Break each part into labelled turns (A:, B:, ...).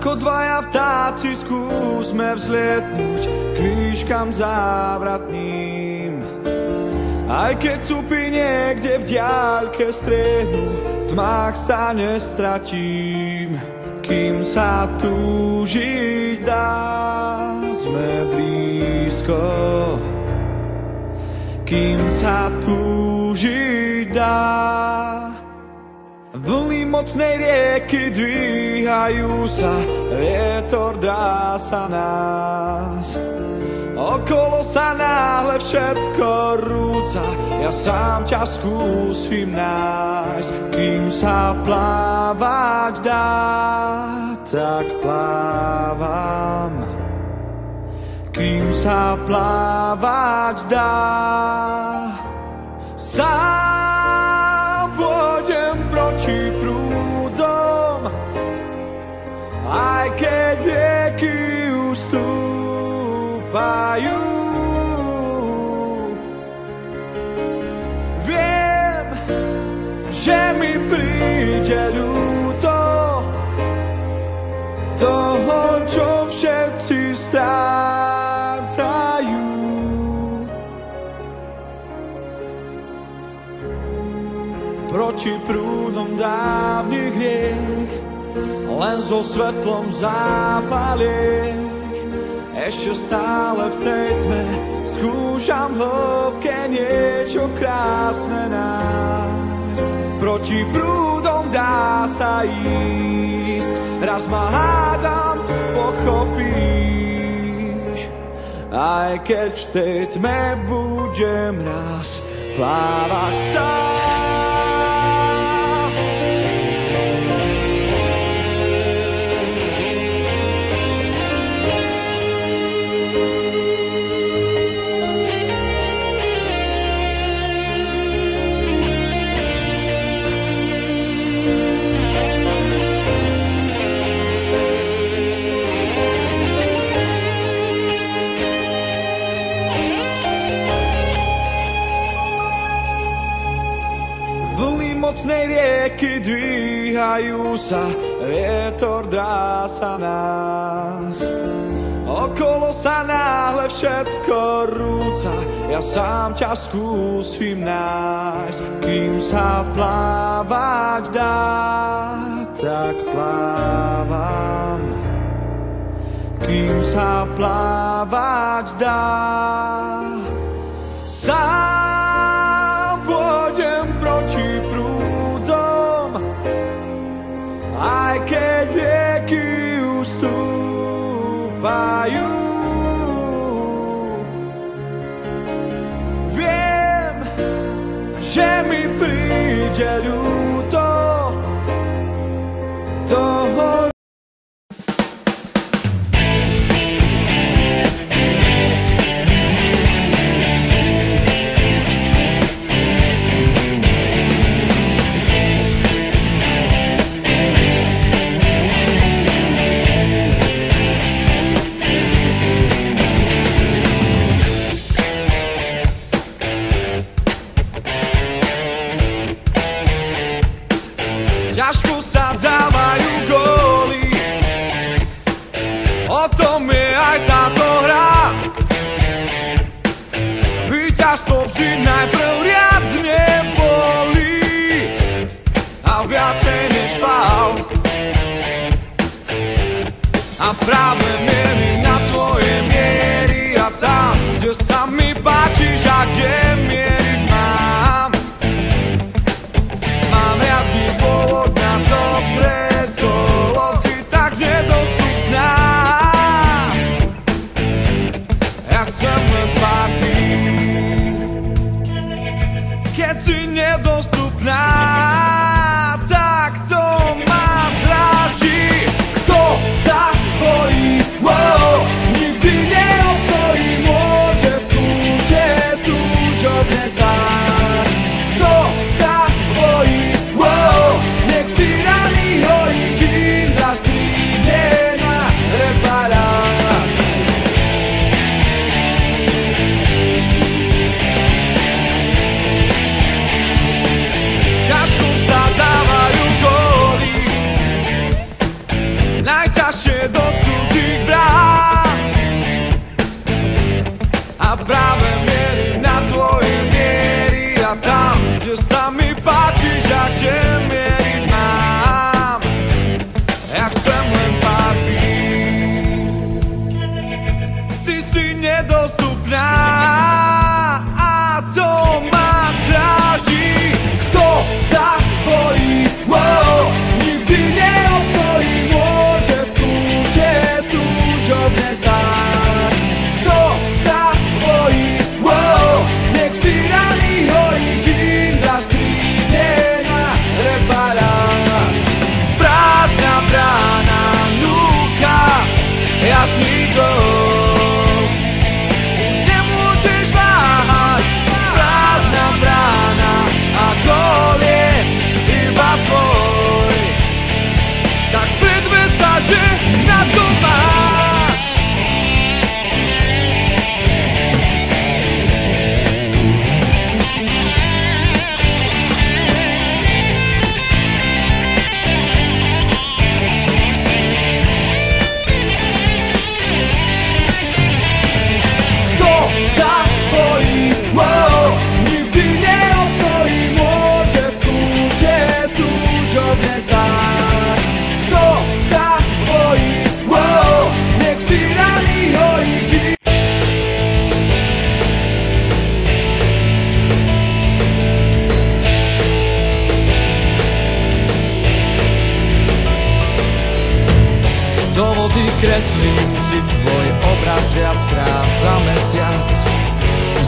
A: Ako dvaja vtáci skúsme vzlietnúť k výškam závratným. Aj keď cupy niekde v diaľke striehnú, v tmách sa nestratím. Kým sa túžiť dá, sme blízko. Kým sa túžiť dá, vlny mocnej rieky dvíhajú sa, vietor drása nás. Okolo sa náhle všetko rúca, ja sám ťa skúsim nájsť. Kým sa plávať dá, tak plávam. Kým sa plávať dá, sám pôjdem proti prúdom, aj keď rieky ustúpajú. Viem, že mi príde ľúto toho, čo všetci strácajú. Proti prúdom dávnych riek, len so svetlom zápaliek. Ešte stále v tej tme skúšam v hĺbke niečo krásne nájsť. Proti prúdom dá sa ísť, raz ma hádam pochopíš. Aj keď v tej tme budem raz plávať sám. Mocnej rieky dvíhajú sa, vietor drása nás. Okolo sa náhle všetko rúca, ja sám ťa skúsim nájsť. Kým sa plávať dá, tak plávam. Kým sa plávať dá, sám pôjdem proti prúdom, aj keď rieky ustúpajú. Viem, že mi príde ľúto toho. Ťažko sa dávajú góly, o tom je aj táto hra. Víťazstvo vždy najprv riadne bolí a viacej než faul. A práve mierim na tvoje miery a tam, kde sa mi páčiš a kde mieriť mám. Mám riadny dôvod na dobré slovo, si tak nedostupná. Ja chcem len pár dní, keď si nedostupná, tak to ma dráždi. Kto sa bojí, nikdy neobstojí, môže v kúte túžobne jasný dom. Už nemôžeš váhať, prázdna brána a gól je iba tvoj. Tak predved sa, že na to máš. Kreslím si tvoj obraz viackrát za mesiac.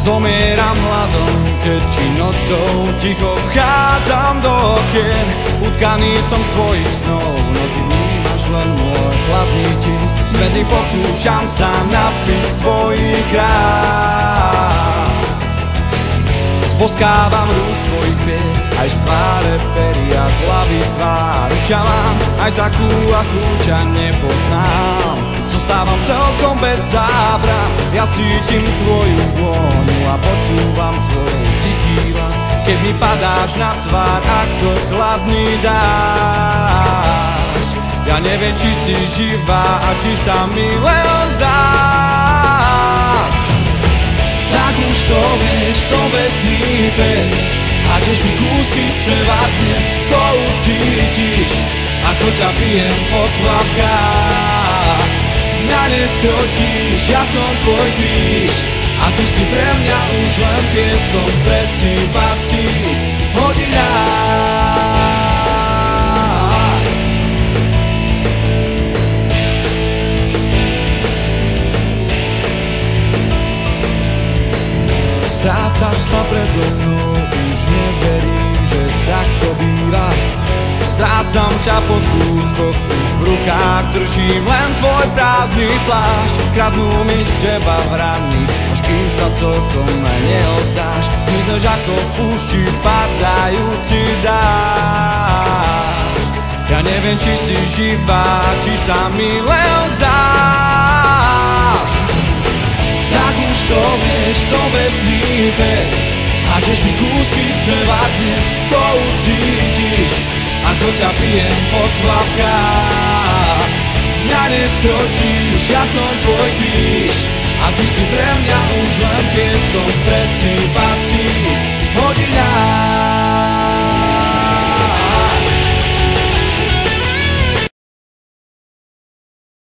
A: Zomieram hladom, keď ti nocou ticho vchádzam do okien. Utkaný som z tvojich snov, no ty vnímaš len môj chladný tým. Svedný pokúšam sa napiť z tvojich krás. Sposkávam rúž tvojich vied, aj z tváre peria, z hlavy tvár. Už ja mám aj takú, akú ťa nepoznám. Zostávam celkom bez zábran, ja cítim tvoju vôňu a počúvam tvoj tichý hlas, keď mi padáš na tvár ako chladný dážď. Ja neviem, či si živá a či sa mi len zdáš. Tak už to vieš, som vesný pes, hádžeš mi kúsky seba dnes, to ucítiš, ako ťa pijem po kvapkách. Mňa neskrotíš, ja som tvoj kríž a ty si pre mňa už len pieskom presýpací hodinách. Strácaš sa predo mnou, už neverím, že tak to býva. Strácam ťa po kúskoch, už v rukách držím len tvoj prázdny plášť. Kradnú mi z teba vrany, až kým sa celkom neoddáš. Zmizneš ako v púšti padajúci dážď. Ja neviem, či si živá, či sa mi len zdáš. Tak už to vieš, som vesný pes, hádžeš mi kúsky seba dnes, to ucítiš, ako ťa pijem po kvapkách. Mňa neskrotíš, ja som tvoj kríž a ty si pre mňa už len pieskom presýpací